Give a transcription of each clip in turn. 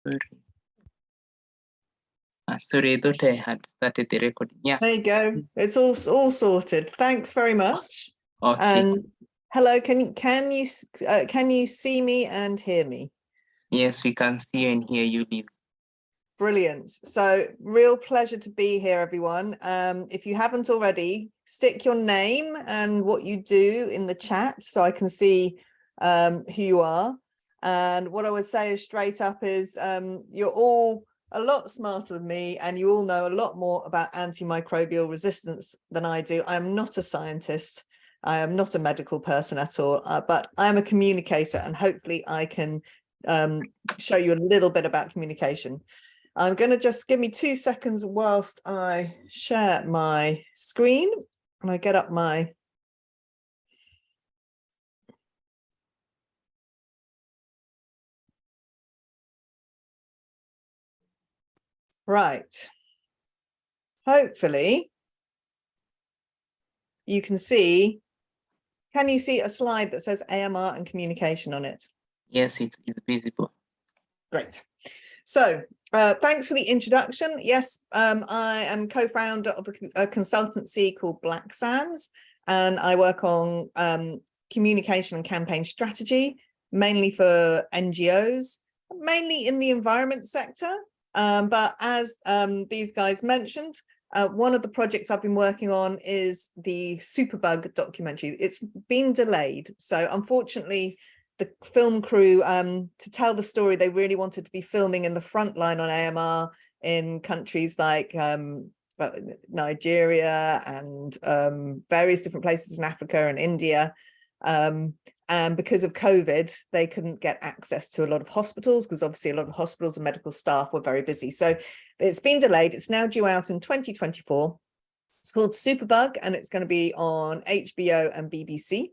Sorry. Sorry, I thought I had started the recording. Yeah. There you go. It's all sorted. Thanks very much. Okay. And hello, can you see me and hear me? Yes, we can see you and hear you, Liz. Brilliant. So real pleasure to be here, everyone. If you haven't already, stick your name and what you do in the chat so I can see who you are. And what I would say is straight up is you're all a lot smarter than me and you all know a lot more about antimicrobial resistance than I do. I'm not a scientist. I am not a medical person at all, but I am a communicator and hopefully I can show you a little bit about communication. I'm going to just give me 2 seconds whilst I share my screen and I get up my right. Hopefully you can see, can you see a slide that says AMR and communication on it? Yes, it's visible. Great. So thanks for the introduction. Yes, I am co-founder of a consultancy called Black Sands, and I work on communication and campaign strategy, mainly for NGOs, mainly in the environment sector. But as these guys mentioned, one of the projects I've been working on is the Superbug documentary. It's been delayed. So unfortunately, the film crew, to tell the story, they really wanted to be filming in the front line on AMR in countries like Nigeria and various different places in Africa and India. And because of COVID, they couldn't get access to a lot of hospitals because obviously a lot of hospitals and medical staff were very busy. So it's been delayed. It's now due out in 2024. It's called Superbug and it's going to be on HBO and BBC.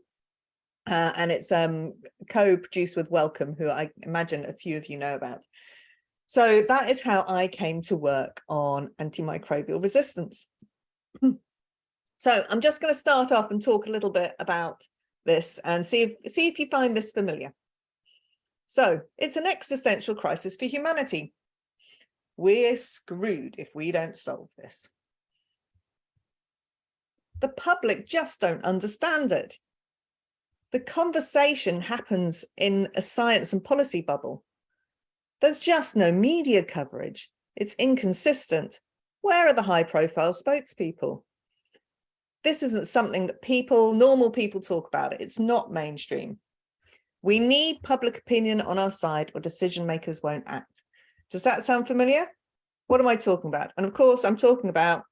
And it's co-produced with Welcome, who I imagine a few of you know about. So that is how I came to work on antimicrobial resistance. So I'm just going to start off and talk a little bit about this and see if you find this familiar. So it's an existential crisis for humanity. We're screwed if we don't solve this. The public just don't understand it. The conversation happens in a science and policy bubble. There's just no media coverage. It's inconsistent. Where are the high-profile spokespeople? This isn't something that normal people talk about. It's not mainstream. We need public opinion on our side or decision makers won't act. Does that sound familiar? What am I talking about? And of course, I'm talking about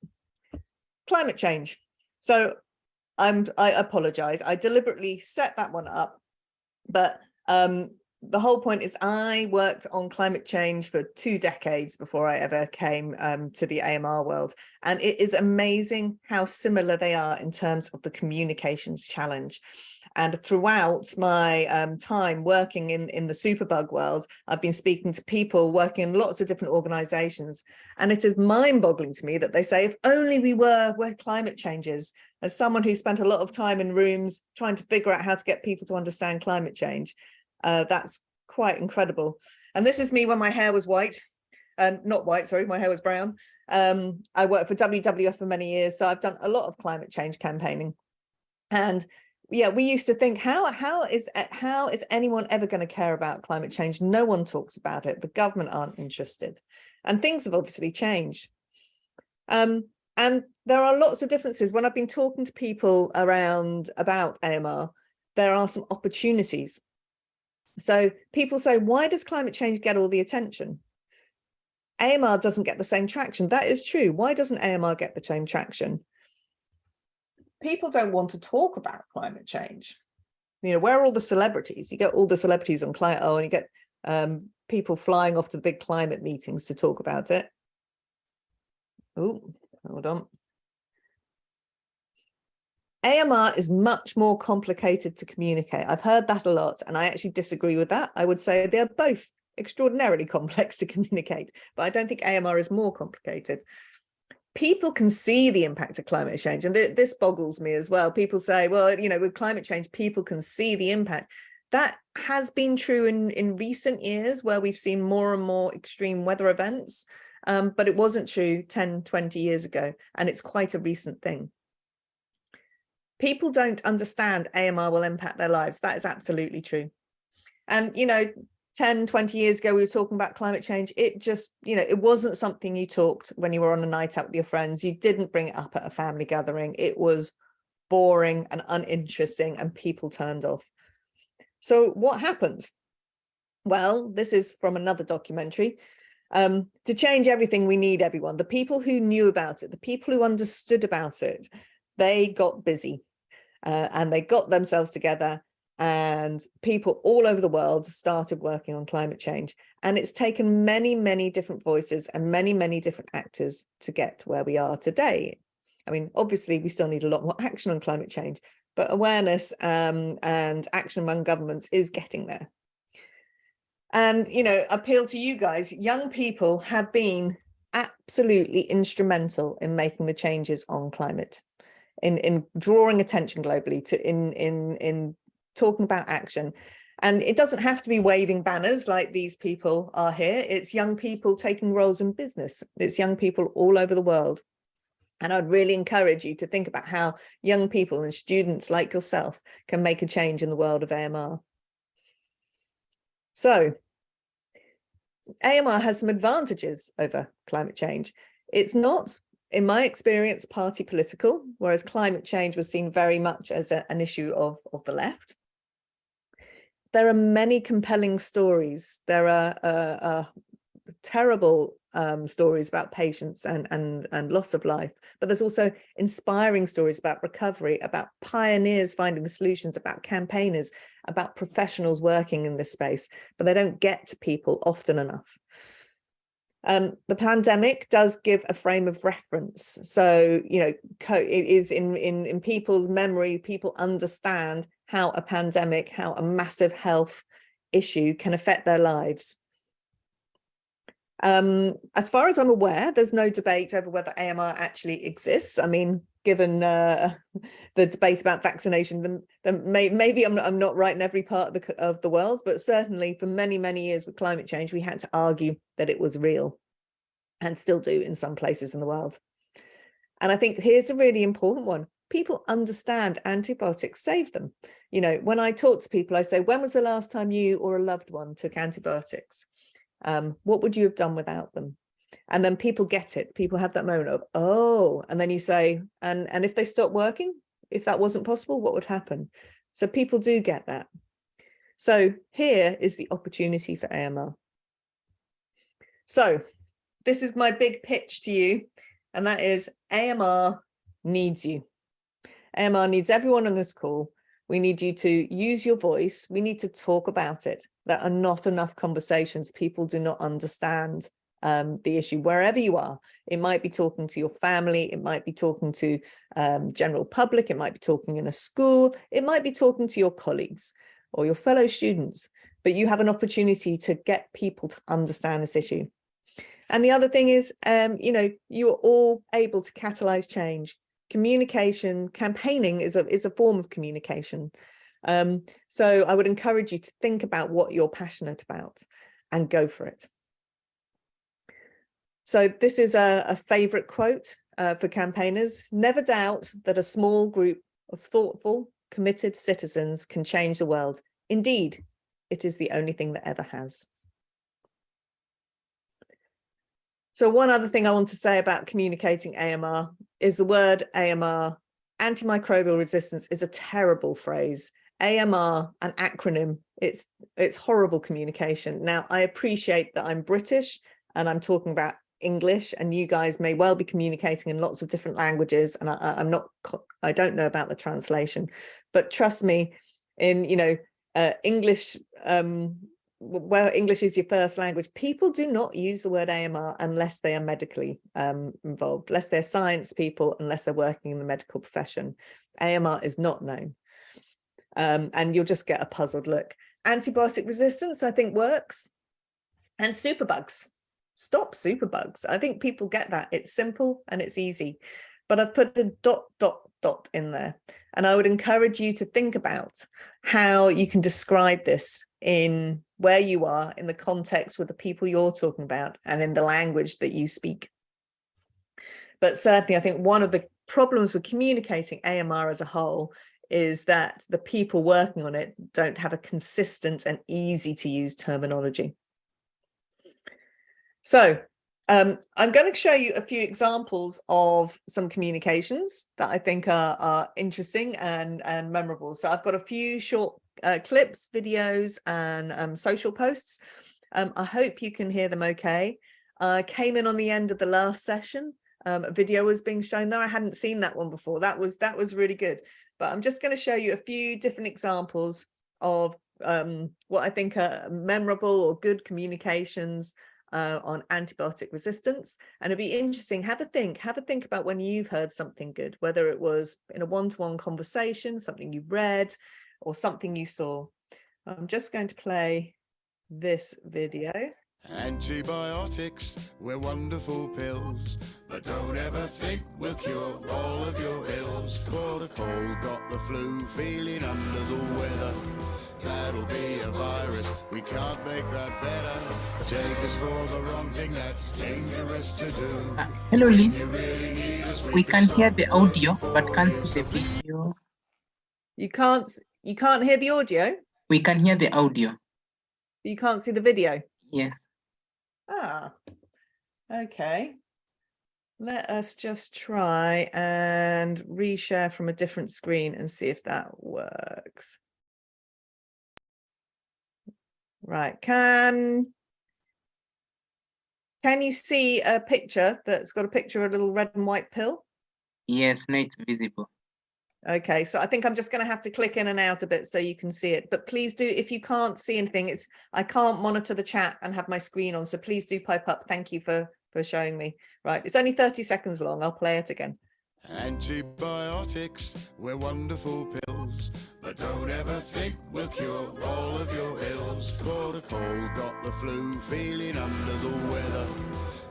climate change. So I apologize. I deliberately set that one up, but the whole point is I worked on climate change for 2 decades before I ever came to the AMR world. And it is amazing how similar they are in terms of the communications challenge. And throughout my time working in the Superbug world, I've been speaking to people working in lots of different organizations. And it is mind-boggling to me that they say, if only we were where climate change is. As someone who spent a lot of time in rooms trying to figure out how to get people to understand climate change, that's quite incredible. And this is me when my hair was white, not white, sorry, my hair was brown. I worked for WWF for many years, so I've done a lot of climate change campaigning. And yeah, we used to think, how is anyone ever going to care about climate change? No one talks about it. The government aren't interested. And things have obviously changed. And there are lots of differences. When I've been talking to people about AMR, there are some opportunities. So people say, why does climate change get all the attention? AMR doesn't get the same traction. That is true. Why doesn't AMR get the same traction? People don't want to talk about climate change. You know, where are all the celebrities? You get all the celebrities on climate, and you get people flying off to big climate meetings to talk about it. Oh, hold on. AMR is much more complicated to communicate. I've heard that a lot, and I actually disagree with that. I would say they're both extraordinarily complex to communicate, but I don't think AMR is more complicated. People can see the impact of climate change, and this boggles me as well. People say, well, you know, with climate change, people can see the impact. That has been true in recent years, where we've seen more and more extreme weather events, but it wasn't true 10, 20 years ago, and it's quite a recent thing. People don't understand AMR will impact their lives. That is absolutely true. And, you know, 10, 20 years ago, we were talking about climate change. It just, you know, it wasn't something you talked when you were on a night out with your friends. You didn't bring it up at a family gathering. It was boring and uninteresting, and people turned off. So what happened? Well, this is from another documentary. To change everything, we need everyone. The people who knew about it, the people who understood about it, they got busy and they got themselves together, and people all over the world started working on climate change. And it's taken many, many different voices and many, many different actors to get to where we are today. I mean, obviously, we still need a lot more action on climate change, but awareness and action among governments is getting there. And, you know, appeal to you guys, young people have been absolutely instrumental in making the changes on climate, in drawing attention globally to in talking about action. And it doesn't have to be waving banners like these people are here. It's young people taking roles in business. It's young people all over the world. And I'd really encourage you to think about how young people and students like yourself can make a change in the world of AMR. So AMR has some advantages over climate change. It's not, in my experience, party political, whereas climate change was seen very much as an issue of the left. There are many compelling stories. There are terrible stories about patients and loss of life, but there's also inspiring stories about recovery, about pioneers finding the solutions, about campaigners, about professionals working in this space, but they don't get to people often enough. The pandemic does give a frame of reference. So, you know, it is in people's memory, people understand how a pandemic, how a massive health issue can affect their lives. As far as I'm aware, there's no debate over whether AMR actually exists. I mean, given the debate about vaccination, then maybe I'm not right in every part of the world, but certainly for many, many years with climate change, we had to argue that it was real, and still do in some places in the world. And I think here's a really important one. People understand antibiotics save them. You know, when I talk to people, I say, when was the last time you or a loved one took antibiotics? What would you have done without them? And then people get it. People have that moment of, oh, and then you say, and if they stop working, if that wasn't possible, what would happen? So people do get that. So here is the opportunity for AMR. So this is my big pitch to you, and that is AMR needs you. AMR needs everyone on this call. We need you to use your voice. We need to talk about it. There are not enough conversations. People do not understand the issue wherever you are. It might be talking to your family. It might be talking to general public. It might be talking in a school. It might be talking to your colleagues or your fellow students. But you have an opportunity to get people to understand this issue. And the other thing is, you know, you are all able to catalyze change. Communication, campaigning is a form of communication. So I would encourage you to think about what you're passionate about and go for it. So this is a favorite quote for campaigners. Never doubt that a small group of thoughtful, committed citizens can change the world. Indeed, it is the only thing that ever has. So one other thing I want to say about communicating AMR is the word AMR. Antimicrobial resistance is a terrible phrase. AMR, an acronym, it's horrible communication. Now, I appreciate that I'm British and I'm talking about English, and you guys may well be communicating in lots of different languages, and I don't know about the translation, but trust me, in English, where English is your first language, people do not use the word AMR unless they are medically involved, unless they're science people, unless they're working in the medical profession. AMR is not known. And you'll just get a puzzled look. Antibiotic resistance, I think, works. And superbugs. Stop superbugs. I think people get that. It's simple and it's easy. But I've put a ... dot in there. And I would encourage you to think about how you can describe this in where you are, in the context with the people you're talking about, and in the language that you speak. But certainly, I think one of the problems with communicating AMR as a whole is that the people working on it don't have a consistent and easy to use terminology. So I'm going to show you a few examples of some communications that I think are interesting and memorable. So I've got a few short clips, videos, and social posts. I hope you can hear them okay. Came in on the end of the last session. A video was being shown there. I hadn't seen that one before. That was really good. But I'm just going to show you a few different examples of what I think are memorable or good communications on antibiotic resistance. And it'd be interesting, have a think about when you've heard something good, whether it was in a one-to-one conversation, something you read, or something you saw. I'm just going to play this video. Antibiotics, we're wonderful pills, but don't ever think we'll cure all of your ills. Caught a cold, got the flu, feeling under the weather. That'll be a virus, we can't make that better. Take us for the wrong thing, that's dangerous to do. Hello, Liz. Really We can hear the audio, but can't see the video. You can't hear the audio? We can hear the audio. You can't see the video? Yes. Ah, okay. Let us just try and reshare from a different screen and see if that works. Right, can you see a picture that's got a picture of a little red and white pill? Yes, now it's visible. Okay, so I think I'm just going to have to click in and out a bit so you can see it. But please do, if you can't see anything, I can't monitor the chat and have my screen on. So please do pipe up. Thank you for showing me. Right, it's only 30 seconds long. I'll play it again. Antibiotics, we're wonderful pills, but don't ever think we'll cure all of your ills. Caught a cold, got the flu, feeling under the weather.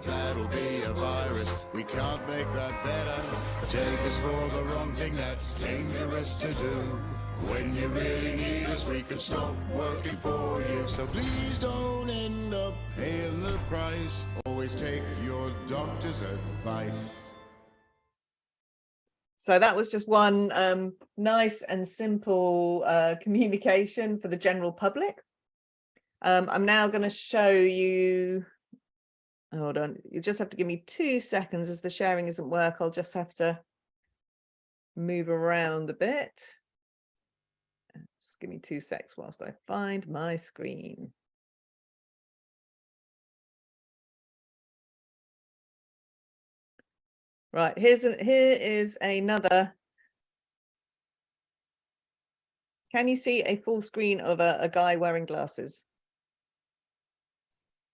That'll be a virus, we can't make that better. Take us for the wrong thing, that's dangerous to do. When you really need us, we can stop working for you. So please don't end up paying the price. Always take your doctor's advice. So that was just one nice and simple communication for the general public. I'm now going to show you. Hold on, you just have to give me 2 seconds as the sharing isn't work. I'll just have to move around a bit. Just give me 2 seconds whilst I find my screen. Right, here is another. Can you see a full screen of a guy wearing glasses?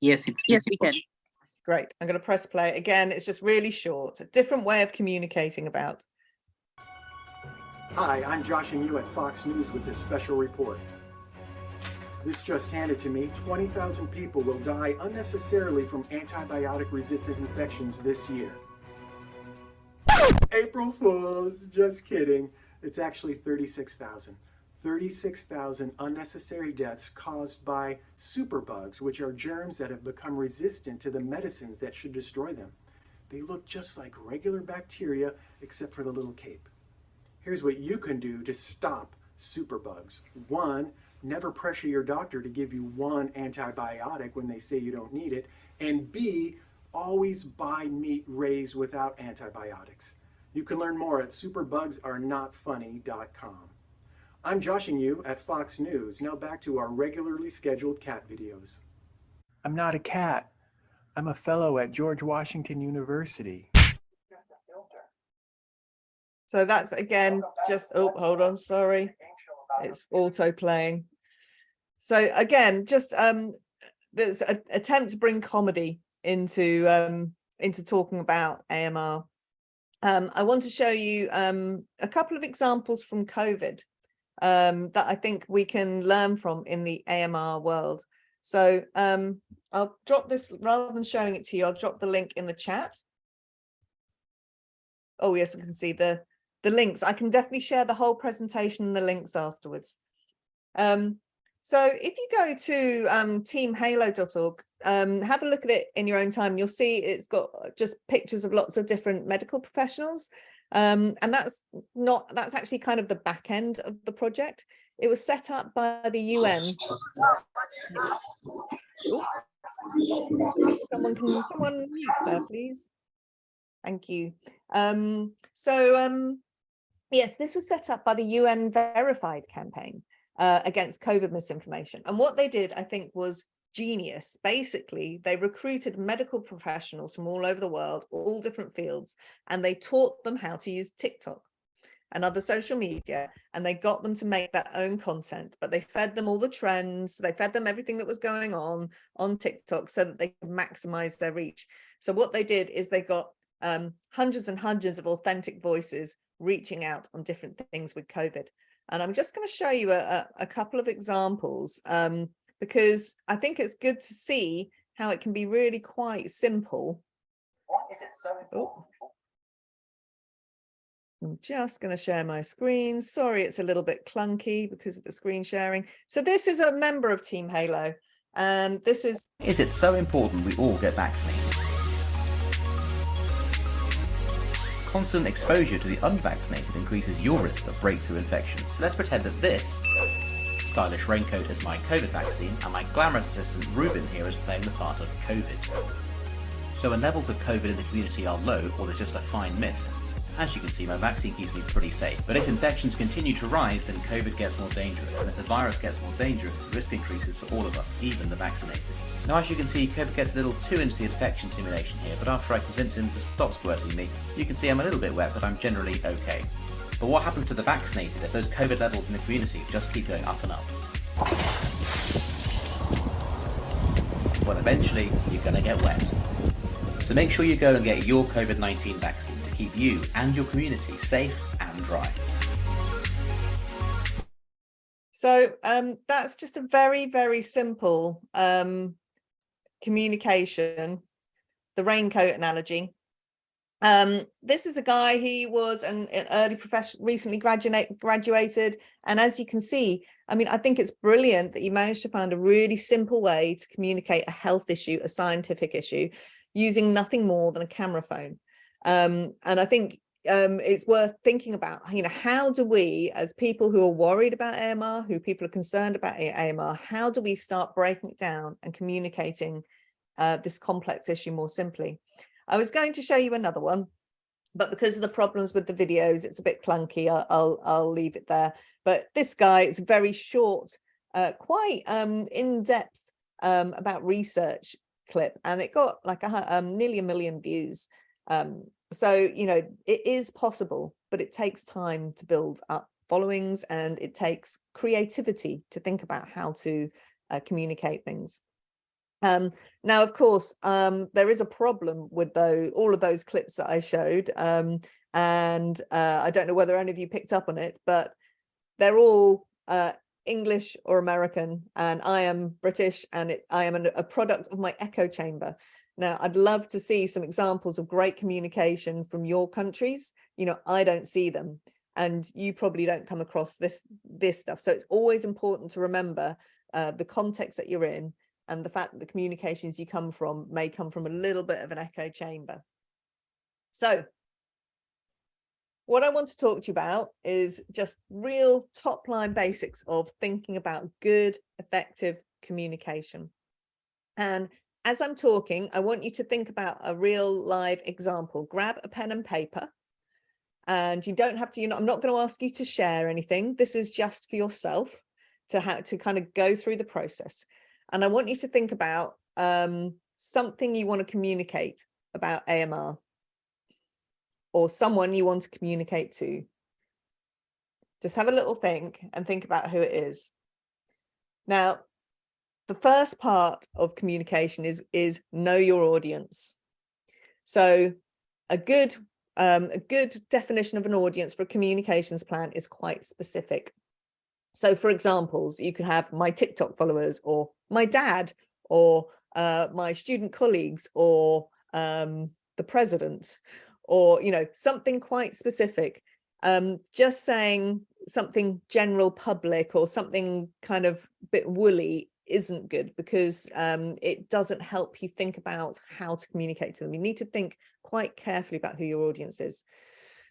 Yes, it's Yes, we visible. can. Great. I'm going to press play. Again, it's just really short. A different way of communicating about. Hi, I'm joshing you at Fox News with this special report. This just handed to me. 20,000 people will die unnecessarily from antibiotic-resistant infections this year. April Fools, just kidding. It's actually 36,000. 36,000 unnecessary deaths caused by superbugs, which are germs that have become resistant to the medicines that should destroy them. They look just like regular bacteria, except for the little cape. Here's what you can do to stop superbugs. 1, never pressure your doctor to give you one antibiotic when they say you don't need it. And B, always buy meat raised without antibiotics. You can learn more at superbugsarenotfunny.com. I'm joshing you at Fox News. Now back to our regularly scheduled cat videos. I'm not a cat. I'm a fellow at George Washington University. So that's again just, oh, hold on, sorry. It's auto playing. So again, just there's an attempt to bring comedy into talking about AMR. I want to show you a couple of examples from COVID that I think we can learn from in the AMR world. So I'll drop this, rather than showing it to you, I'll drop the link in the chat. Oh yes, I can see the the links. I can definitely share the whole presentation and the links afterwards. So if you go to teamhalo.org, have a look at it in your own time. You'll see it's got just pictures of lots of different medical professionals. And that's actually kind of the back end of the project. It was set up by the UN. Oh, someone mute there, please. Thank you. Yes, this was set up by the UN Verified campaign against COVID misinformation. And what they did, I think, was genius. Basically, they recruited medical professionals from all over the world, all different fields, and they taught them how to use TikTok and other social media, and they got them to make their own content, but they fed them all the trends, they fed them everything that was going on TikTok so that they could maximize their reach. So what they did is they got hundreds and hundreds of authentic voices reaching out on different things with COVID. And I'm just going to show you a couple of examples because I think it's good to see how it can be really quite simple. Why is it so important? I'm just going to share my screen. Sorry, it's a little bit clunky because of the screen sharing. So this is a member of Team Halo, and this is... Is it so important we all get vaccinated? Constant exposure to the unvaccinated increases your risk of breakthrough infection. So let's pretend that this stylish raincoat is my COVID vaccine, and my glamorous assistant Ruben here is playing the part of COVID. So when levels of COVID in the community are low, or there's just a fine mist, as you can see, my vaccine keeps me pretty safe. But if infections continue to rise, then COVID gets more dangerous. And if the virus gets more dangerous, the risk increases for all of us, even the vaccinated. Now, as you can see, COVID gets a little too into the infection simulation here, but after I convince him to stop squirting me, you can see I'm a little bit wet, but I'm generally okay. But what happens to the vaccinated if those COVID levels in the community just keep going up and up? Well, eventually, you're gonna get wet. So make sure you go and get your COVID-19 vaccine to keep you and your community safe and dry. So that's just a very, very simple communication, the raincoat analogy. This is a guy, he was an early professional, recently graduated. And as you can see, I mean, I think it's brilliant that he managed to find a really simple way to communicate a health issue, a scientific issue, using nothing more than a camera phone. And I think it's worth thinking about, you know, how do we, as people who are worried about AMR, who people are concerned about AMR, how do we start breaking it down and communicating this complex issue more simply? I was going to show you another one, but because of the problems with the videos, it's a bit clunky. I'll leave it there. But this guy, it's very short, quite in-depth about research clip, and it got like nearly 1 million views. So, you know, it is possible, but it takes time to build up followings, and it takes creativity to think about how to communicate things. Now, of course, there is a problem with all of those clips that I showed, and I don't know whether any of you picked up on it, but they're all English or American, and I am British, and I am a product of my echo chamber. Now, I'd love to see some examples of great communication from your countries. You know, I don't see them, and you probably don't come across this stuff. So it's always important to remember the context that you're in, and the fact that the communications you come from may come from a little bit of an echo chamber. So what I want to talk to you about is just real top line basics of thinking about good, effective communication. And as I'm talking, I want you to think about a real live example. Grab a pen and paper, and you don't have to, I'm not going to ask you to share anything. This is just for yourself to kind of go through the process. And I want you to think about something you want to communicate about AMR, or someone you want to communicate to. Just have a little think and think about who it is. Now, the first part of communication is know your audience. So a good definition of an audience for a communications plan is quite specific. So for examples, you could have my TikTok followers, or my dad, or my student colleagues, or the president, or, you know, something quite specific. just saying something general public or something kind of bit woolly isn't good, because it doesn't help you think about how to communicate to them. You need to think quite carefully about who your audience is.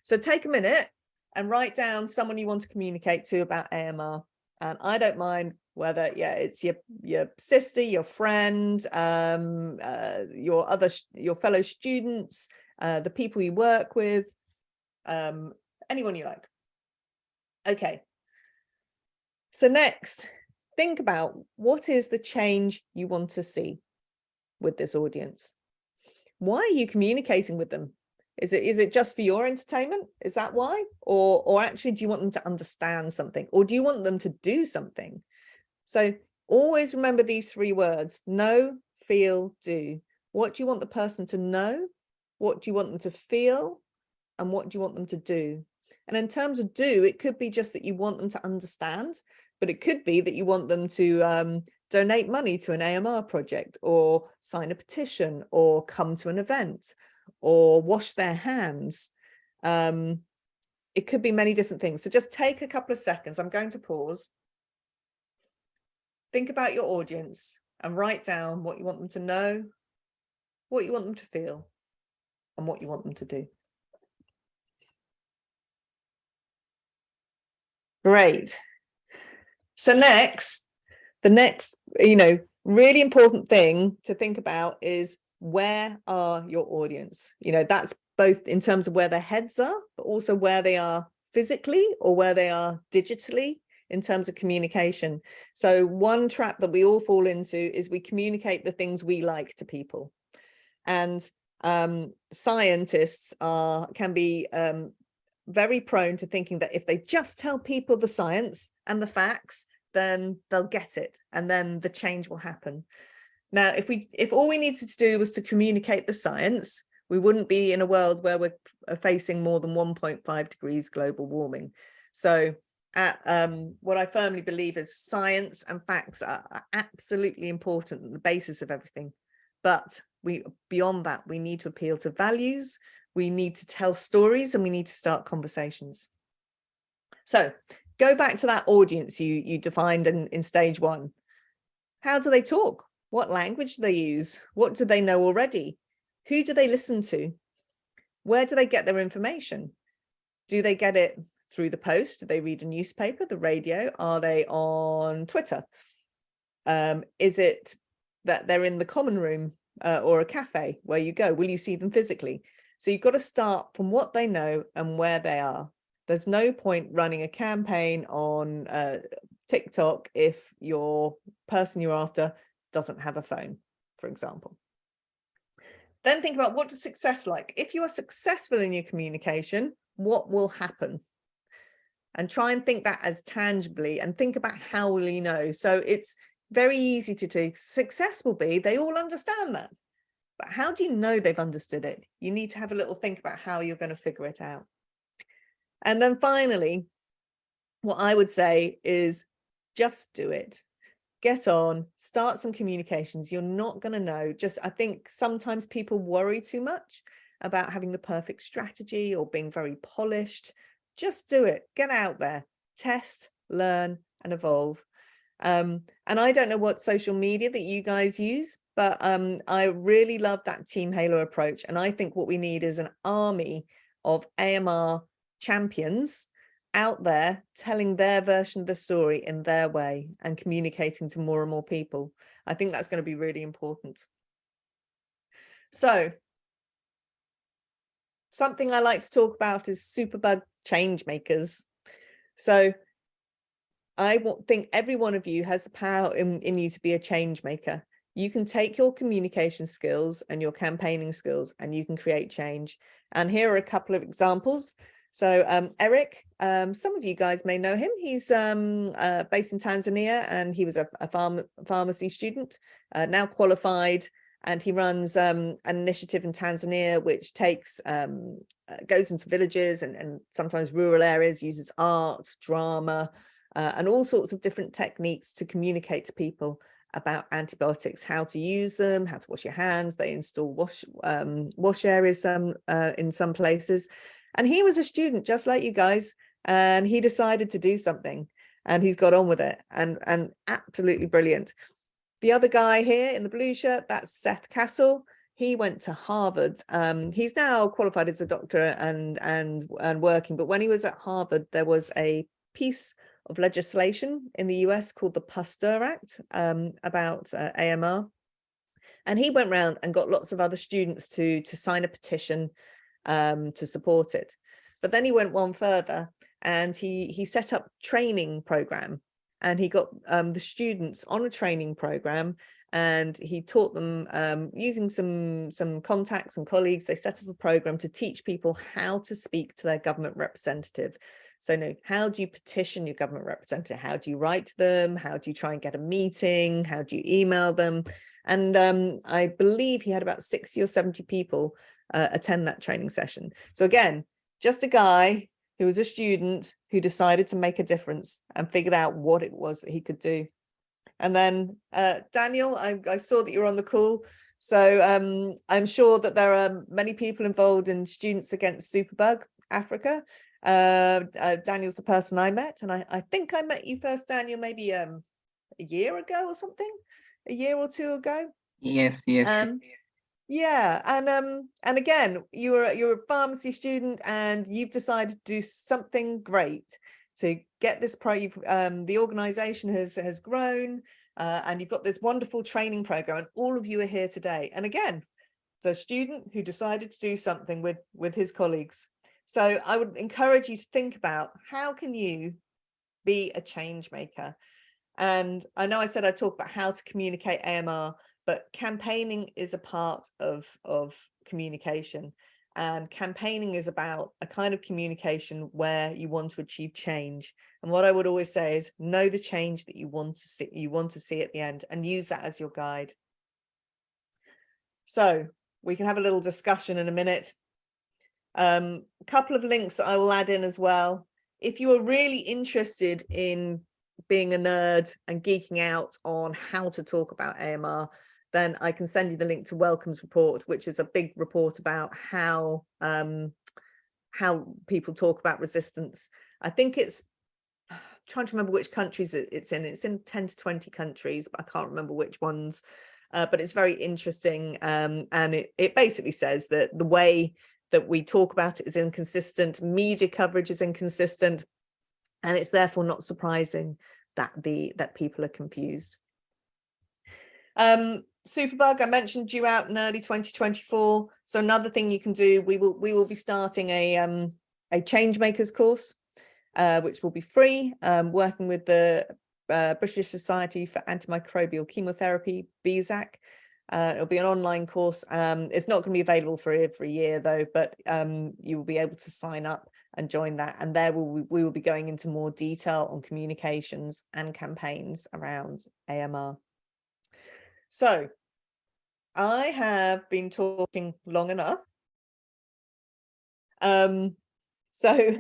So take a minute and write down someone you want to communicate to about AMR. And I don't mind whether, it's your sister, your friend, your fellow students, the people you work with, anyone you like. Okay. So next, think about what is the change you want to see with this audience. Why are you communicating with them? Is it just for your entertainment? Is that why? Or actually, do you want them to understand something? Or do you want them to do something? So always remember these 3 words: know, feel, do. What do you want the person to know? What do you want them to feel? And what do you want them to do? And in terms of do, it could be just that you want them to understand, but it could be that you want them to donate money to an AMR project, or sign a petition, or come to an event, or wash their hands. It could be many different things. So just take a couple of seconds. I'm going to pause. Think about your audience and write down what you want them to know, what you want them to feel, and what you want them to do. Great. So the next, really important thing to think about is, where are your audience? That's both in terms of where their heads are, but also where they are physically or where they are digitally in terms of communication. So one trap that we all fall into is we communicate the things we like to people. And scientists can be very prone to thinking that if they just tell people the science and the facts, then they'll get it, and then the change will happen. Now, if all we needed to do was to communicate the science, we wouldn't be in a world where we're facing more than 1.5 degrees global warming. So what I firmly believe is science and facts are absolutely important, the basis of everything. But beyond that, we need to appeal to values, we need to tell stories, and we need to start conversations. So go back to that audience you defined in stage 1. How do they talk? What language do they use? What do they know already? Who do they listen to? Where do they get their information? Do they get it through the post? Do they read a newspaper, the radio? Are they on Twitter? Is it that they're in the common room or a cafe where you go? Will you see them physically? So you've got to start from what they know and where they are. There's no point running a campaign on TikTok if your person you're after doesn't have a phone, for example. Then think about, what does success like? If you are successful in your communication, what will happen? And try and think that as tangibly, and think about how will you know. So it's very easy to do. Success will be they all understand that. But how do you know they've understood it? You need to have a little think about how you're going to figure it out. And then finally, what I would say is just do it. Get on, start some communications. You're not going to know. I think sometimes people worry too much about having the perfect strategy or being very polished. Just do it. Get out there, test, learn, and evolve. And I don't know what social media that you guys use, but I really love that Team Halo approach. And I think what we need is an army of AMR champions out there telling their version of the story in their way and communicating to more and more people. I think that's going to be really important. So something I like to talk about is superbug change makers. So I think every one of you has the power in you to be a change maker. You can take your communication skills and your campaigning skills and you can create change. And here are a couple of examples. So Eric, some of you guys may know him. He's based in Tanzania, and he was a pharmacy student, now qualified, and he runs an initiative in Tanzania which goes into villages and sometimes rural areas, uses art, drama, and all sorts of different techniques to communicate to people about antibiotics, how to use them, how to wash your hands. They install wash areas in some places. And he was a student just like you guys, and he decided to do something, and he's got on with it, and absolutely brilliant. The other guy here in the blue shirt, that's Seth Castle. He went to Harvard. He's now qualified as a doctor and working, but when he was at Harvard, there was a piece of legislation in the US called the Pasteur Act about AMR. And he went around and got lots of other students to sign a petition to support it. But then he went one further, and he set up a training program, and he got the students on a training program, and he taught them using some contacts and colleagues. They set up a program to teach people how to speak to their government representative. So how do you petition your government representative? How do you write to them? How do you try and get a meeting? How do you email them? And I believe he had about 60 or 70 people attend that training session. So again, just a guy who was a student who decided to make a difference and figured out what it was that he could do. And then Daniel, I saw that you're on the call. So I'm sure that there are many people involved in Students Against Superbug Africa. Daniel's the person I met, and I think I met you first, Daniel, maybe a year ago or something, a year or two ago. Yes. Yeah, and again, you're a pharmacy student, and you've decided to do something great to get this the organization has grown, and you've got this wonderful training program, and all of you are here today. And again, it's a student who decided to do something with his colleagues. So I would encourage you to think about, how can you be a change maker? And I know I said I'd talk about how to communicate AMR, but campaigning is a part of communication. And campaigning is about a kind of communication where you want to achieve change. And what I would always say is, know the change that you want to see at the end, and use that as your guide. So we can have a little discussion in a minute. A couple of links that I will add in as well. If you are really interested in being a nerd and geeking out on how to talk about AMR, then I can send you the link to Welcome's report, which is a big report about how people talk about resistance. I think it's, I'm trying to remember which countries it's in. It's in 10 to 20 countries, but I can't remember which ones. But it's very interesting, and it basically says that the way that we talk about it is inconsistent, media coverage is inconsistent, and it's therefore not surprising that people are confused. Superbug, I mentioned, due out in early 2024. So another thing you can do, we will be starting a Changemakers course, which will be free, working with the British Society for Antimicrobial Chemotherapy, BSAC. It'll be an online course. It's not going to be available for every year though, but you will be able to sign up and join that. And there we will be going into more detail on communications and campaigns around AMR. So I have been talking long enough. So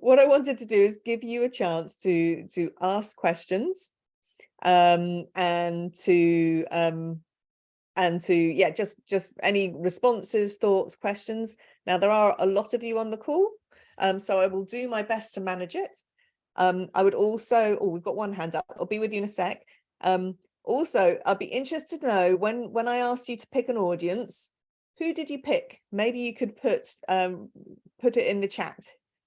what I wanted to do is give you a chance to ask questions, and to just any responses, thoughts, questions. Now there are a lot of you on the call, so I will do my best to manage it. I would also, we've got one hand up, I'll be with you in a sec. Also, I'd be interested to know, when I asked you to pick an audience, who did you pick? Maybe you could put it in the chat.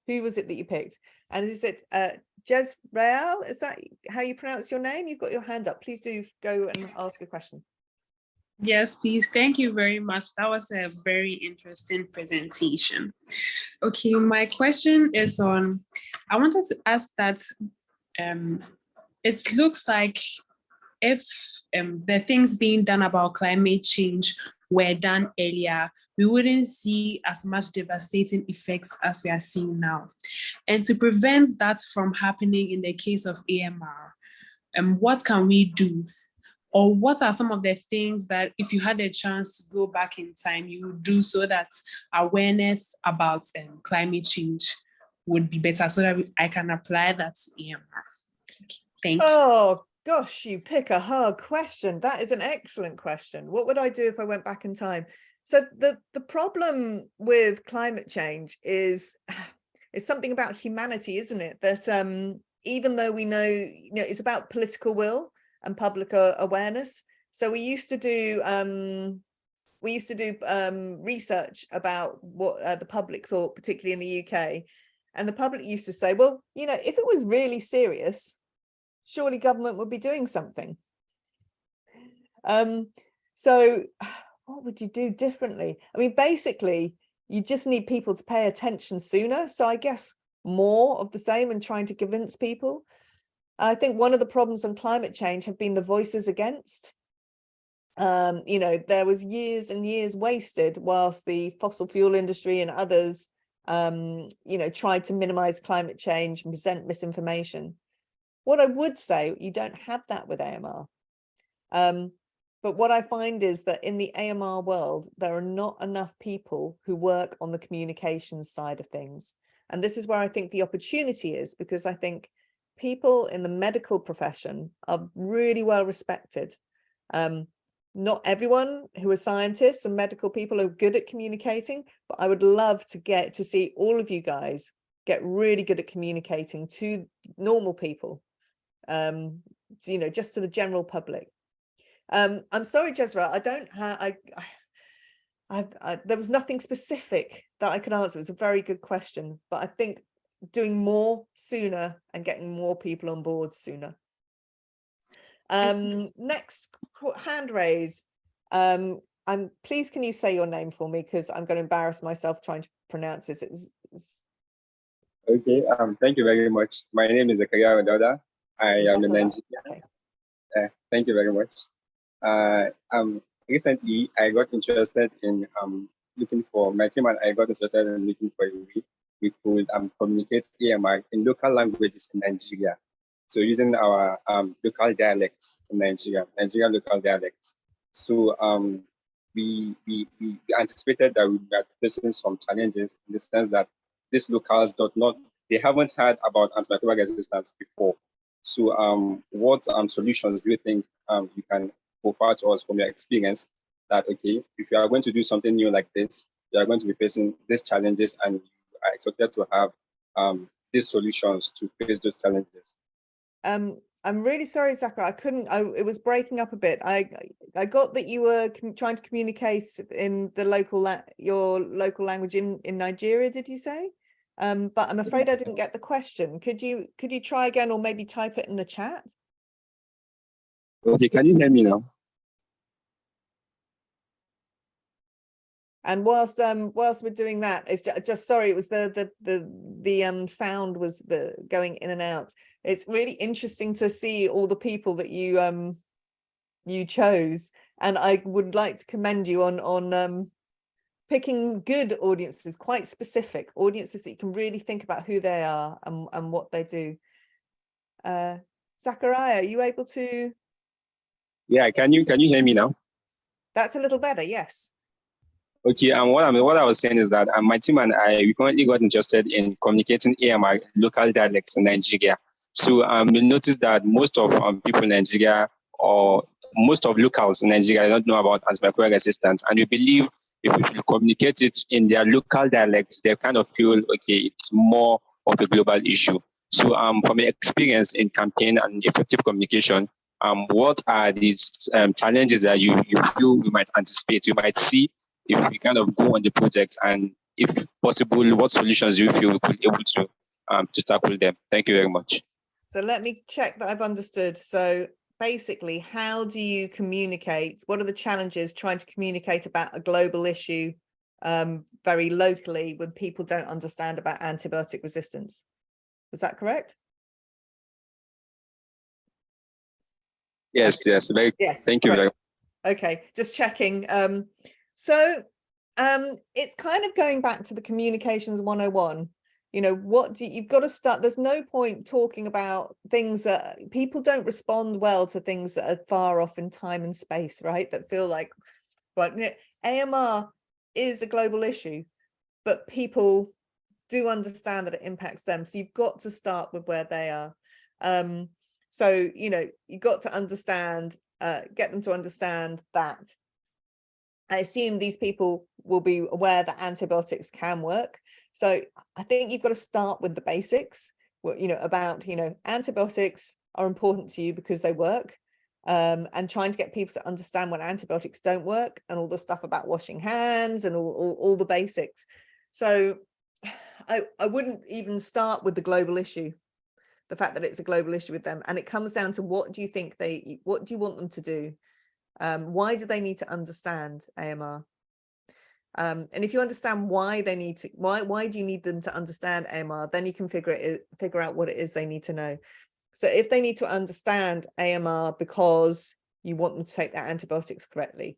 Who was it that you picked? And is it Jezreel? Is that how you pronounce your name? You've got your hand up. Please do go and ask a question. Yes, please. Thank you very much. That was a very interesting presentation. Okay, my question is on, I wanted to ask that it looks like if the things being done about climate change were done earlier, we wouldn't see as much devastating effects as we are seeing now. And to prevent that from happening in the case of AMR, what can we do? Or what are some of the things that, if you had a chance to go back in time, you would do so that awareness about climate change would be better, so that I can apply that to AMR? Thank you. Oh, gosh, you pick a hard question. That is an excellent question. What would I do if I went back in time? So the problem with climate change is something about humanity, isn't it? That even though we know, it's about political will and public awareness. So we used to do research about what the public thought, particularly in the UK, and the public used to say, well, if it was really serious, surely government would be doing something. So what would you do differently? I mean, basically, you just need people to pay attention sooner. So I guess more of the same and trying to convince people. I think one of the problems on climate change have been the voices against. There was years and years wasted whilst the fossil fuel industry and others, tried to minimize climate change and present misinformation. What I would say, you don't have that with AMR. But what I find is that in the AMR world, there are not enough people who work on the communications side of things. And this is where I think the opportunity is, because I think people in the medical profession are really well respected. Not everyone who are scientists and medical people are good at communicating, but I would love to get to see all of you guys get really good at communicating to normal people, just to the general public. I'm sorry, Jezra, I don't have, there was nothing specific that I could answer. It was a very good question, but I think doing more sooner and getting more people on board sooner. Next hand raise. Please, can you say your name for me, because I'm going to embarrass myself trying to pronounce it. Okay, thank you very much. My name is Zakaria. I am in Nigeria. Okay. Thank you very much. Recently, I got interested in looking for, my team and I got interested in looking for a way we could communicate AMR in local languages in Nigeria. So using our local dialects in Nigeria, Nigerian local dialects. So we anticipated that we were facing some challenges in the sense that these locals they haven't heard about antimicrobial resistance before. So what solutions do you think you can offer to us from your experience, that, okay, if you are going to do something new like this, you are going to be facing these challenges and you are expected to have these solutions to face those challenges? I'm really sorry, Zachary, it was breaking up a bit. I got that you were trying to communicate in the your local language in Nigeria, did you say? But I'm afraid I didn't get the question. Could you try again, or maybe type it in the chat? Okay, can you hear me now? And whilst we're doing that, it's just sorry, it was the sound was going in and out. It's really interesting to see all the people that you chose, and I would like to commend you on picking good audiences, quite specific audiences that you can really think about who they are and what they do. Zachariah, are you able to? Yeah, can you hear me now? That's a little better, yes. Okay, what I was saying is that my team and I, we currently got interested in communicating AMR local dialects in Nigeria. So we noticed that most of people in Nigeria, or most of locals in Nigeria, don't know about antimicrobial resistance, and we believe if we should communicate it in their local dialects, they kind of feel, okay, it's more of a global issue. So from my experience in campaign and effective communication, what are these challenges that you feel you might anticipate, you might see if we kind of go on the project, and if possible, what solutions do you feel we could be able to tackle them? Thank you very much. So let me check that I've understood. So basically, how do you communicate? What are the challenges trying to communicate about a global issue very locally when people don't understand about antibiotic resistance? Was that correct? Yes, okay. Yes. Thank you very much. Okay, just checking. So it's kind of going back to the communications 101. You've got to start. There's no point talking about things that people don't respond well to, things that are far off in time and space, right? That feel like, but AMR is a global issue, but people do understand that it impacts them. So you've got to start with where they are. So, you've got to understand, get them to understand that I assume these people will be aware that antibiotics can work. So I think you've got to start with the basics, about, antibiotics are important to you because they work, and trying to get people to understand when antibiotics don't work and all the stuff about washing hands and all the basics. So I wouldn't even start with the global issue, the fact that it's a global issue with them. And it comes down to, what do you want them to do? Why do they need to understand AMR? And if you understand why they need to, why do you need them to understand AMR, then you can figure out what it is they need to know. So if they need to understand AMR because you want them to take their antibiotics correctly,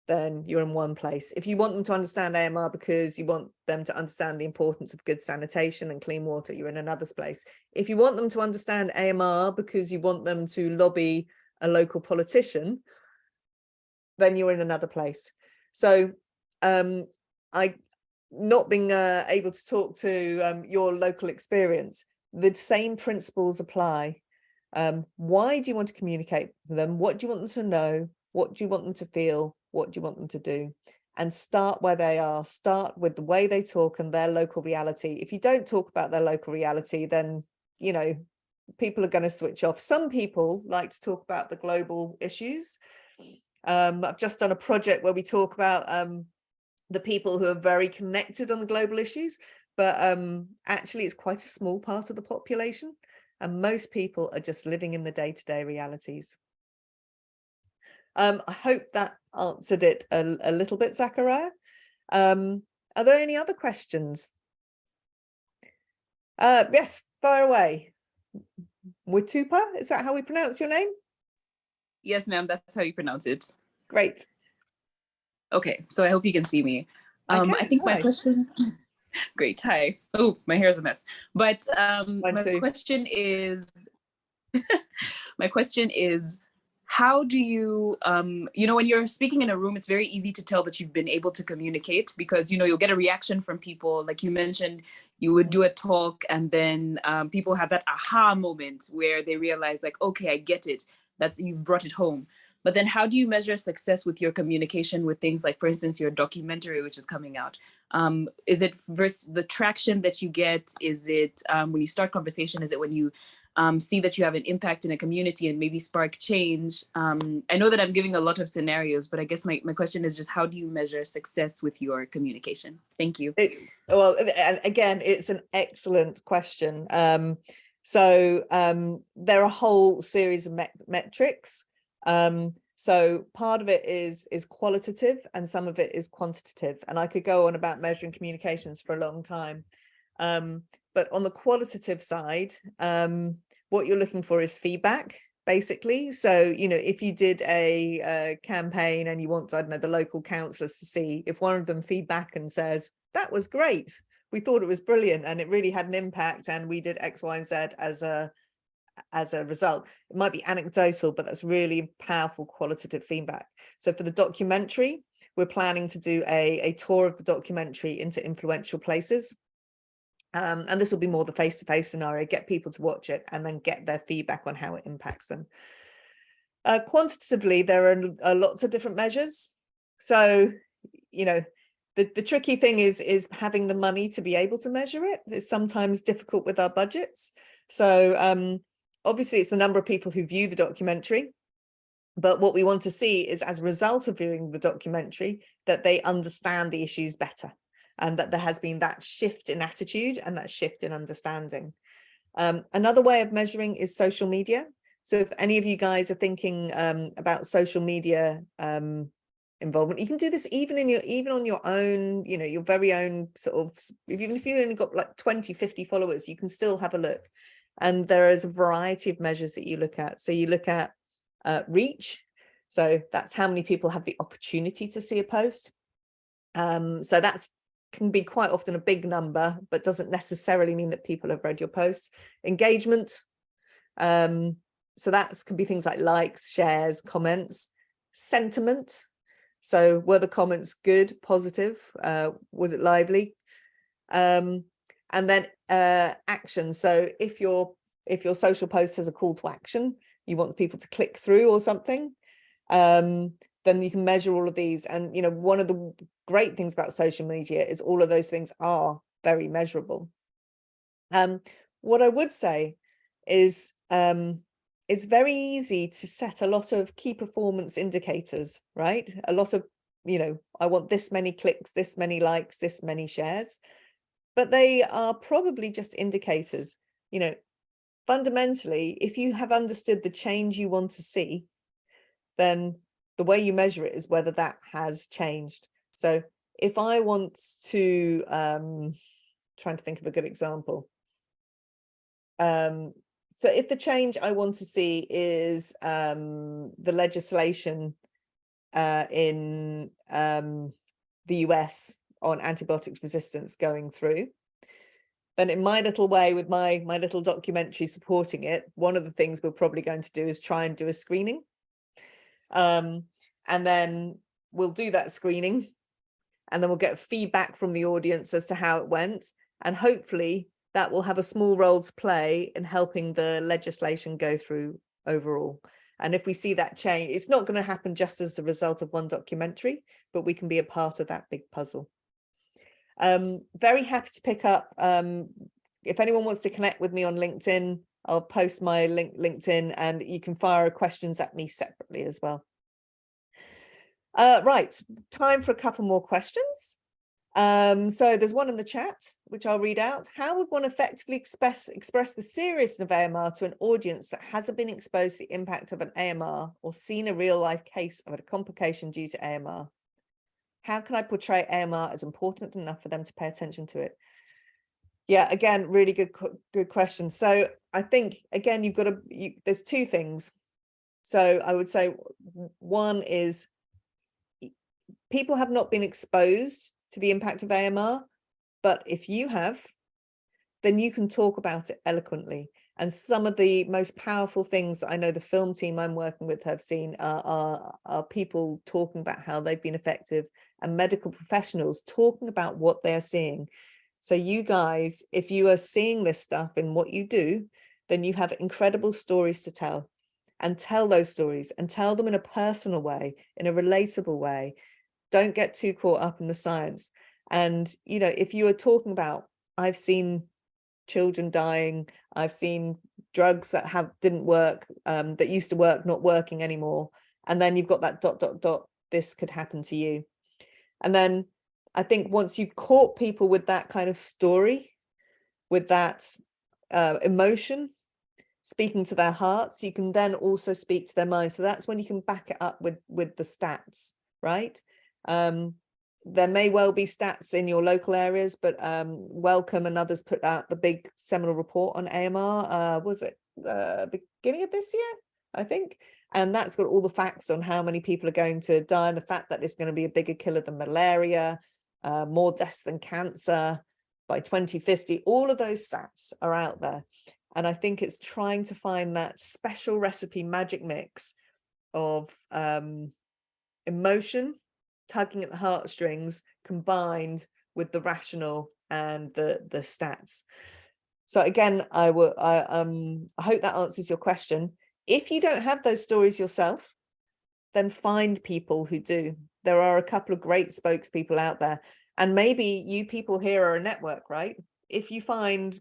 then you're in one place. If you want them to understand AMR because you want them to understand the importance of good sanitation and clean water, you're in another place. If you want them to understand AMR because you want them to lobby a local politician, then you're in another place. So I, not being able to talk to your local experience, the same principles apply. Why do you want to communicate with them? What do you want them to know? What do you want them to feel? What do you want them to do? And start where they are. Start with the way they talk and their local reality. If you don't talk about their local reality, then, people are going to switch off. Some people like to talk about the global issues. I've just done a project where we talk about the people who are very connected on the global issues, but actually it's quite a small part of the population, and most people are just living in the day-to-day realities. I hope that answered it a little bit, Zachariah. Are there any other questions? Yes, fire away. Witupa, is that how we pronounce your name? Yes, ma'am, that's how you pronounce it. Great. Okay, so I hope you can see me. I think my question, great, hi. Oh, my hair is a mess. But my question is, how do you, when you're speaking in a room, it's very easy to tell that you've been able to communicate, because, you'll get a reaction from people. Like you mentioned, you would do a talk and then people have that aha moment where they realize like, okay, I get it. You've brought it home. But then how do you measure success with your communication with things like, for instance, your documentary, which is coming out? Is it versus the traction that you get? Is it when you start conversation? Is it when you see that you have an impact in a community and maybe spark change? I know that I'm giving a lot of scenarios, but I guess my question is just, how do you measure success with your communication? Thank you. Well, and again, it's an excellent question. So there are a whole series of metrics. So part of it is qualitative and some of it is quantitative. And I could go on about measuring communications for a long time. But on the qualitative side, what you're looking for is feedback, basically. So, if you did a campaign and you want, I don't know, the local councillors to see, if one of them feedback and says, that was great, we thought it was brilliant and it really had an impact and we did X, Y, and Z as a result. It might be anecdotal, but that's really powerful qualitative feedback. So for the documentary, we're planning to do a tour of the documentary into influential places. And this will be more the face-to-face scenario, get people to watch it and then get their feedback on how it impacts them. Quantitatively, there are lots of different measures. So, the tricky thing is having the money to be able to measure it. It's sometimes difficult with our budgets. So obviously it's the number of people who view the documentary, but what we want to see is, as a result of viewing the documentary, that they understand the issues better and that there has been that shift in attitude and that shift in understanding. Another way of measuring is social media. So if any of you guys are thinking about social media involvement, you can do this even on your own, your very own sort of, even if you only got like 20, 50 followers, you can still have a look. And there is a variety of measures that you look at. So you look at reach. So that's how many people have the opportunity to see a post. So that's can be quite often a big number, but doesn't necessarily mean that people have read your posts. Engagement. So that can be things like likes, shares, comments. Sentiment. So were the comments good, positive? Was it lively? And then action. So if your social post has a call to action, you want people to click through or something. then you can measure all of these. And, you know, one of the great things about social media is all of those things are very measurable. What I would say is it's very easy to set a lot of key performance indicators, right? A lot of, you know, I want this many clicks, this many likes, this many shares, but they are probably just indicators. You know, fundamentally, if you have understood the change you want to see, then the way you measure it is whether that has changed. So if I want to, trying to think of a good example. So if the change I want to see is the legislation in the US on antibiotics resistance going through, then in my little way with my little documentary supporting it, one of the things we're probably going to do is try and do a screening. And then we'll do that screening, and then we'll get feedback from the audience as to how it went. And hopefully that will have a small role to play in helping the legislation go through overall. And if we see that change, it's not going to happen just as a result of one documentary, but we can be a part of that big puzzle. Very happy to pick up. If anyone wants to connect with me on LinkedIn, I'll post my LinkedIn, and you can fire questions at me separately as well. Right, time for a couple more questions. So there's one in the chat, which I'll read out. How would one effectively express the seriousness of AMR to an audience that hasn't been exposed to the impact of an AMR or seen a real life case of a complication due to AMR? How can I portray AMR as important enough for them to pay attention to it? Yeah, again, really good question. So I think, again, you've got to, there's two things. So I would say one is people have not been exposed to the impact of AMR, but if you have, then you can talk about it eloquently. And some of the most powerful things that I know the film team I'm working with have seen are people talking about how they've been effective, and medical professionals talking about what they're seeing. So you guys, if you are seeing this stuff in what you do, then you have incredible stories to tell, and tell those stories and tell them in a personal way, in a relatable way. Don't get too caught up in the science. And, you know, if you are talking about, I've seen children dying, I've seen drugs that didn't work, that used to work, not working anymore. And then you've got that ... this could happen to you. And then I think once you've caught people with that kind of story, with that emotion, speaking to their hearts, you can then also speak to their minds. So that's when you can back it up with the stats, right? There may well be stats in your local areas, but Wellcome and others put out the big seminal report on AMR, was it beginning of this year, I think? And that's got all the facts on how many people are going to die, and the fact that it's going to be a bigger killer than malaria, more deaths than cancer by 2050. All of those stats are out there. And I think it's trying to find that special recipe magic mix of emotion, tugging at the heartstrings, combined with the rational and the stats. So again, I hope that answers your question. If you don't have those stories yourself, then find people who do. There are a couple of great spokespeople out there, and maybe you people here are a network, right? If you find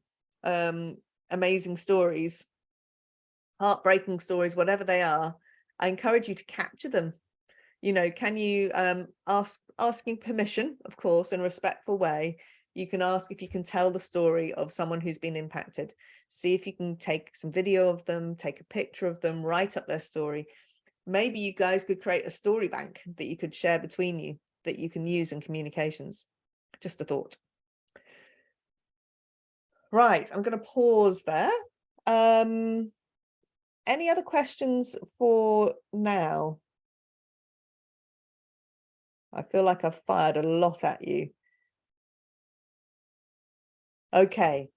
amazing stories, heartbreaking stories, whatever they are, I encourage you to capture them. You know, can you asking permission, of course, in a respectful way, you can ask if you can tell the story of someone who's been impacted. See if you can take some video of them, take a picture of them, write up their story. Maybe you guys could create a story bank that you could share between you, that you can use in communications. Just a thought. Right, I'm going to pause there. Any other questions for now? I feel like I've fired a lot at you. Okay.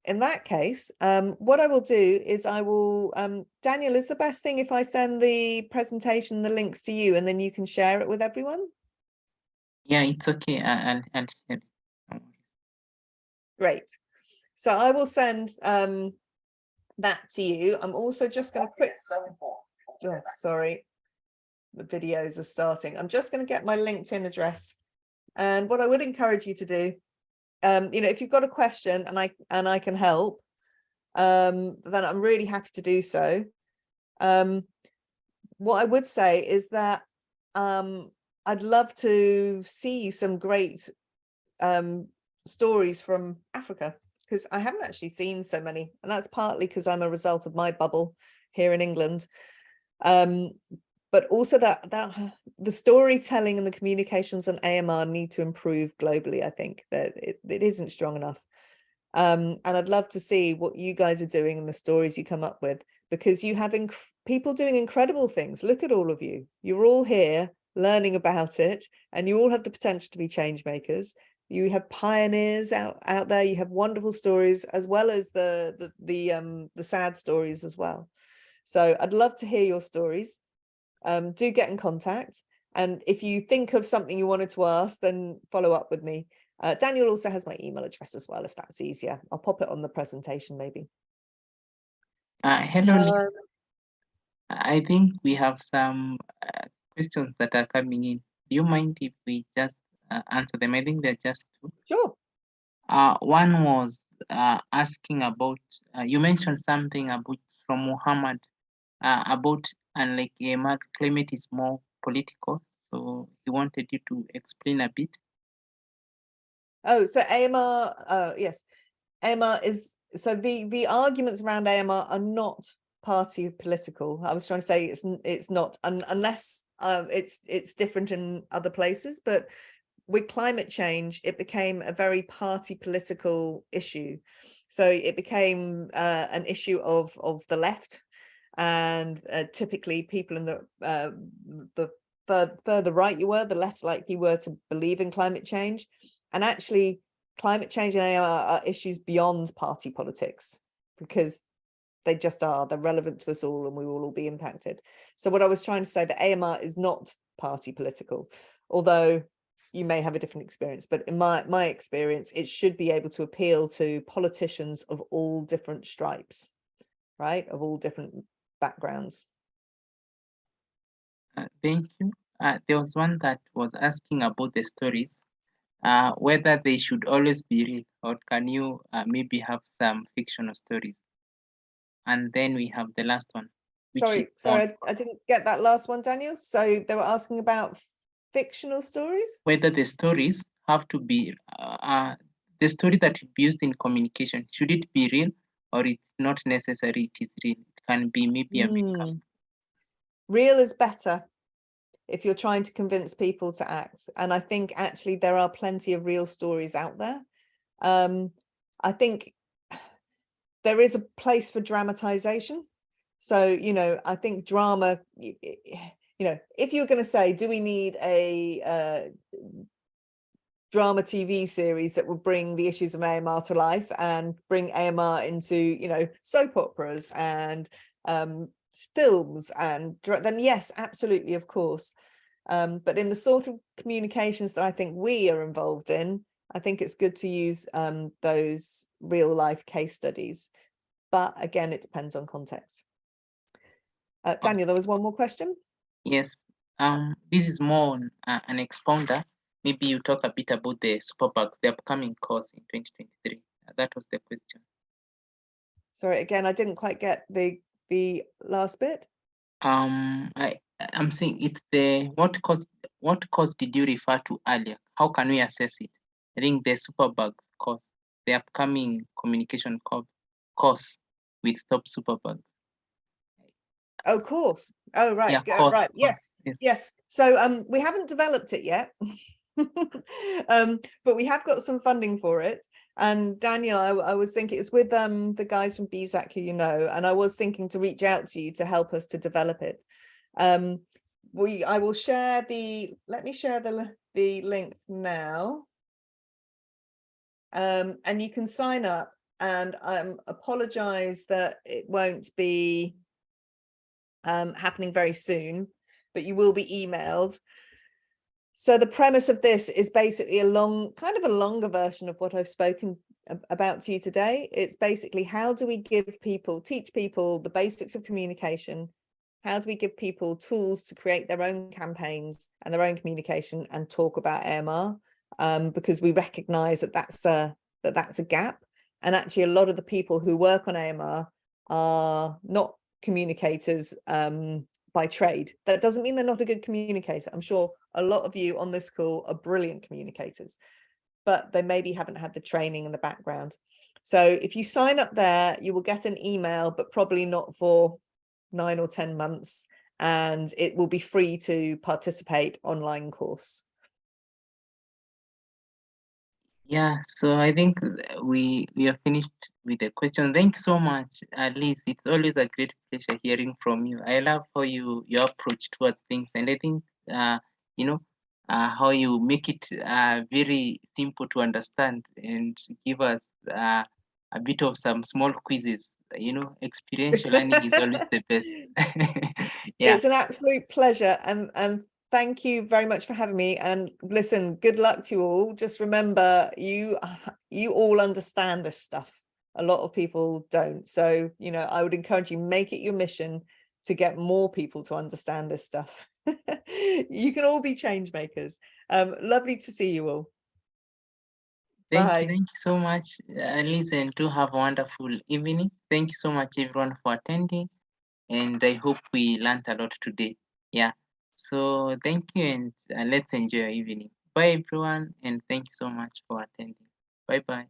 In that case, what I will do is I will, Daniel, is the best thing if I send the presentation, the links to you, and then you can share it with everyone? Yeah, it's okay. And Great. So I will send that to you. I'm also just going to quick. Oh, sorry. the videos are starting. I'm just going to get my LinkedIn address. And what I would encourage you to do, if you've got a question and I can help, then I'm really happy to do so. What I would say is that I'd love to see some great stories from Africa, because I haven't actually seen so many, and that's partly because I'm a result of my bubble here in England. But also that the storytelling and the communications on AMR need to improve globally. I think that it isn't strong enough. And I'd love to see what you guys are doing and the stories you come up with, because you have people doing incredible things. Look at all of you. You're all here learning about it, and you all have the potential to be change makers. You have pioneers out there. You have wonderful stories, as well as the sad stories as well. So I'd love to hear your stories. Do get in contact, and if you think of something you wanted to ask, then follow up with me. Daniel also has my email address as well, if that's easier. I'll pop it on the presentation maybe. Hello, Liz. I think we have some questions that are coming in. Do you mind if we just answer them? I think they're just two. Sure. One was asking about, you mentioned something about from Muhammad about, unlike AMR, climate is more political. So he wanted you to explain a bit. Oh, so AMR, yes, AMR is, so the arguments around AMR are not party political. I was trying to say it's not, unless it's different in other places, but with climate change, it became a very party political issue. So it became an issue of the left, and typically people in the further right you were, the less likely you were to believe in climate change. And actually, climate change and AMR are issues beyond party politics, because they just are. They're relevant to us all, and we will all be impacted. So what I was trying to say, that AMR is not party political, although you may have a different experience. But in my experience, it should be able to appeal to politicians of all different stripes, right? Of all different backgrounds. Thank you. There was one that was asking about the stories, whether they should always be real, or can you maybe have some fictional stories? And then we have the last one. Sorry, I didn't get that last one, Daniel. So they were asking about fictional stories? Whether the stories have to be, the story that should be used in communication, should it be real, or it's not necessary it is real? It can be maybe a makeup. Real is better if you're trying to convince people to act. And I think actually there are plenty of real stories out there. I think there is a place for dramatization. So, I think drama, if you're going to say, do we need a drama TV series that would bring the issues of AMR to life and bring AMR into, soap operas and films, and then yes, absolutely, of course. But in the sort of communications that I think we are involved in, I think it's good to use those real life case studies. But again, it depends on context. Daniel, there was one more question. Yes, this is more on, an expounder. Maybe you talk a bit about the superbugs, the upcoming course in 2023. That was the question. Sorry, again, I didn't quite get the last bit. I'm saying it's the what course did you refer to earlier? How can we assess it? I think the superbugs course, the upcoming communication course with Stop Superbugs. Oh, course. Oh, right. Yeah, course, right. course. Yes. So we haven't developed it yet, but we have got some funding for it. And Daniel, I was thinking it's with the guys from BZAC who you know, and I was thinking to reach out to you to help us to develop it. I will share let me share the link now. And you can sign up, and apologize that it won't be happening very soon, but you will be emailed. So the premise of this is basically a longer version of what I've spoken about to you today. It's basically, how do we teach people the basics of communication How do we give people tools to create their own campaigns and their own communication and talk about AMR? Because we recognize that that's a gap. And actually, a lot of the people who work on AMR are not communicators by trade. That doesn't mean they're not a good communicator. I'm sure a lot of you on this call are brilliant communicators, but they maybe haven't had the training and the background. So if you sign up there, you will get an email, but probably not for 9 or 10 months, and it will be free to participate online course. Yeah, so I think we are finished with the question. Thank you so much, Liz. It's always a great pleasure hearing from you. I love how your approach towards things, and I think how you make it very simple to understand and give us a bit of some small quizzes. Experiential learning is always the best. Yeah. It's an absolute pleasure, and thank you very much for having me. And listen, good luck to you all. Just remember, you all understand this stuff. A lot of people don't. So, I would encourage you, make it your mission to get more people to understand this stuff. You can all be change makers. Lovely to see you all. Thank you so much, Liz, and do have a wonderful evening. Thank you so much, everyone, for attending, and I hope we learned a lot today. Yeah, so thank you, and let's enjoy our evening. Bye, everyone, and thank you so much for attending. Bye-bye.